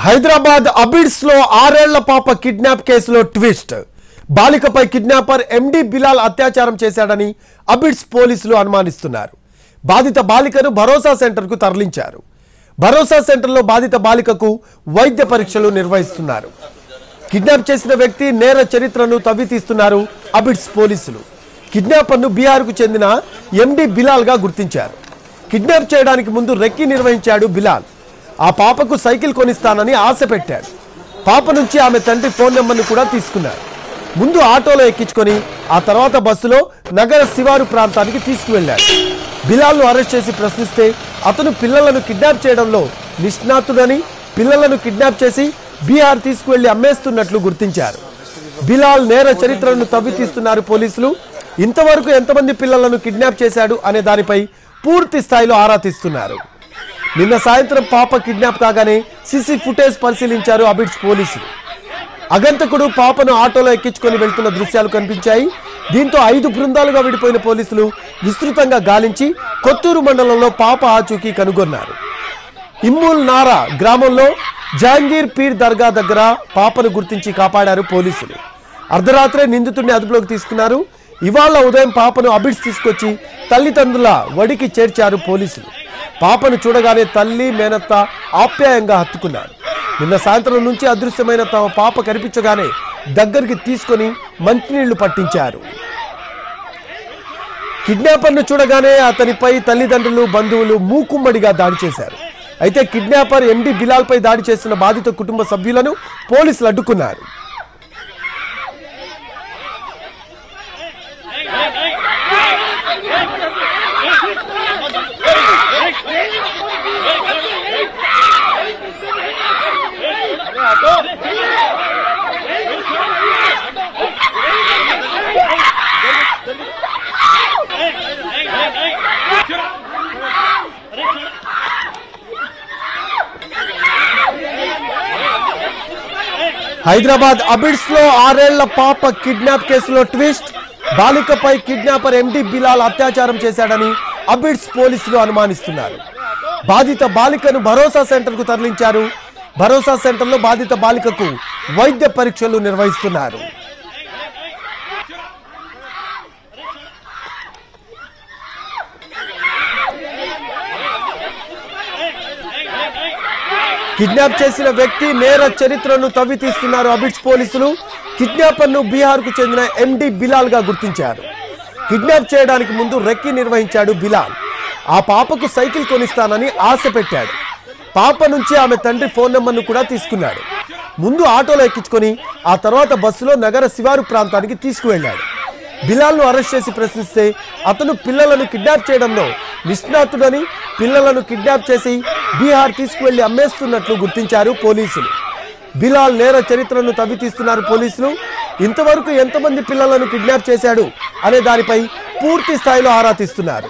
హైదరాబాద్ అబిడ్స్ లో 6 ఏళ్ల పాప కిడ్నాప్ కేసులో ట్విస్ట్. బాలికపై కిడ్నాపర్ ఎండి బిలాల్ అత్యాచారం చేశాడని అబిడ్స్ పోలీసులు అనుమానిస్తున్నారు. బాధిత బాలికను భరోసా సెంటర్కు తరలించారు. భరోసా సెంటర్లో బాధిత బాలికకు వైద్య పరీక్షలు నిర్వహిస్తున్నారు. కిడ్నాప్ చేసిన వ్యక్తి నేర చరిత్రను తవ్వితీస్తున్నారు అబిడ్స్ పోలీసులు. కిడ్నాపర్ను బీహార్కు చెందిన ఎండి బిలాల్గా గుర్తించారు. కిడ్నాప్ చేయడానికి ముందు రెక్కి నిర్వహించాడు బిలాల్. ఆ పాపకు సైకిల్ కొనిస్తానని ఆశ పెట్టాడు. పాప నుంచి ఆమె తండ్రి ఫోన్ నెంబర్ను కూడా తీసుకున్నారు. ముందు ఆటోలో ఎక్కించుకొని ఆ తర్వాత బస్సులో నగర శివారు ప్రాంతానికి తీసుకువెళ్లాడు. బిలాల్ను అరెస్ట్ చేసి ప్రశ్నిస్తే అతను పిల్లలను కిడ్నాప్ చేయడంలో నిష్ణాతుడని, పిల్లలను కిడ్నాప్ చేసి బీహార్ తీసుకువెళ్లి అమ్మేస్తున్నట్లు గుర్తించారు. బిలాల్ నేర చరిత్రను తవ్వితీస్తున్నారు పోలీసులు. ఇంతవరకు ఎంతమంది పిల్లలను కిడ్నాప్ చేశాడు అనే దానిపై పూర్తి స్థాయిలో ఆరా తీస్తున్నారు. నిన్న సాయంత్రం పాప కిడ్నాప్ కాగానే సీసీ ఫుటేజ్ పరిశీలించారు అబిడ్స్ పోలీసులు. అగంతకుడు పాపను ఆటోలో ఎక్కించుకొని వెళ్తున్న దృశ్యాలు కనిపించాయి. దీంతో 5 బృందాలుగా విడిపోయిన పోలీసులు విస్తృతంగా గాలించి కొత్తూరు మండలంలో పాప ఆచూకీ కనుగొన్నారు. ఇమ్ముల్ నారా గ్రామంలో జహాంగీర్ పీర్ దర్గా దగ్గర పాపను గుర్తించి కాపాడారు పోలీసులు. అర్ధరాత్రే నిందితుడిని అదుపులోకి తీసుకున్నారు. ఇవాళ ఉదయం పాపను అబిడ్స్ తీసుకొచ్చి తల్లిదండ్రుల వడికి చేర్చారు పోలీసులు. పాపను చూడగానే తల్లి, మేనత్త ఆప్యాయంగా హత్తుకున్నారు. నిన్న సాయంత్రం నుంచి అదృశ్యమైన తమ పాప కనిపించగానే దగ్గరికి తీసుకొని మంచినీళ్లు పట్టించారు. కిడ్నాపర్ను చూడగానే అతనిపై తల్లిదండ్రులు, బంధువులు మూకుమ్మడిగా దాడి చేశారు. అయితే కిడ్నాపర్ ఎండి బిలాల్ పై దాడి చేసిన బాధిత కుటుంబ సభ్యులను పోలీసులు అడ్డుకున్నారు. హైదరాబాద్ అబిడ్స్ లో 6 ఏళ్ల పాప కిడ్నాప్ కేసులో ట్విస్ట్. బాలికపై కిడ్నాపర్ ఎండి బిలాల్ అత్యాచారం చేశాడని అబిడ్స్ పోలీసులు అనుమానిస్తున్నారు. బాధిత బాలికను భరోసా సెంటర్కు తరలించారు. భరోసా సెంటర్లో బాధిత బాలికకు వైద్య పరీక్షలు నిర్వహిస్తున్నారు. కిడ్నాప్ చేసిన వ్యక్తి నేర చరిత్రను తవ్వితీస్తున్నారు అబిడ్స్ పోలీసులు. కిడ్నాపర్ను బీహార్కు చెందిన ఎండి బిలాల్ గా గుర్తించారు. కిడ్నాప్ చేయడానికి ముందు రెక్కి నిర్వహించాడు బిలాల్. ఆ పాపకు సైకిల్ కొనిస్తానని ఆశ పెట్టాడు. పాప నుంచి ఆమె తండ్రి ఫోన్ నెంబర్ను కూడా తీసుకున్నాడు. ముందు ఆటోలో ఎక్కించుకొని ఆ తర్వాత బస్సులో నగర శివారు ప్రాంతానికి తీసుకువెళ్లాడు. బిలాల్ను అరెస్ట్ చేసి ప్రశ్నిస్తే అతను పిల్లలను కిడ్నాప్ చేయడంలో నిష్ణాతుడని, పిల్లలను కిడ్నాప్ చేసి బీహార్ తీసుకువెళ్లి అమ్మేస్తున్నట్లు గుర్తించారు పోలీసులు. బిలాల్ నేర చరిత్రను తవ్వితీస్తున్నారు పోలీసులు. ఇంతవరకు ఎంతమంది పిల్లలను కిడ్నాప్ చేశాడు అనే దానిపై పూర్తి స్థాయిలో ఆరా తీస్తున్నారు.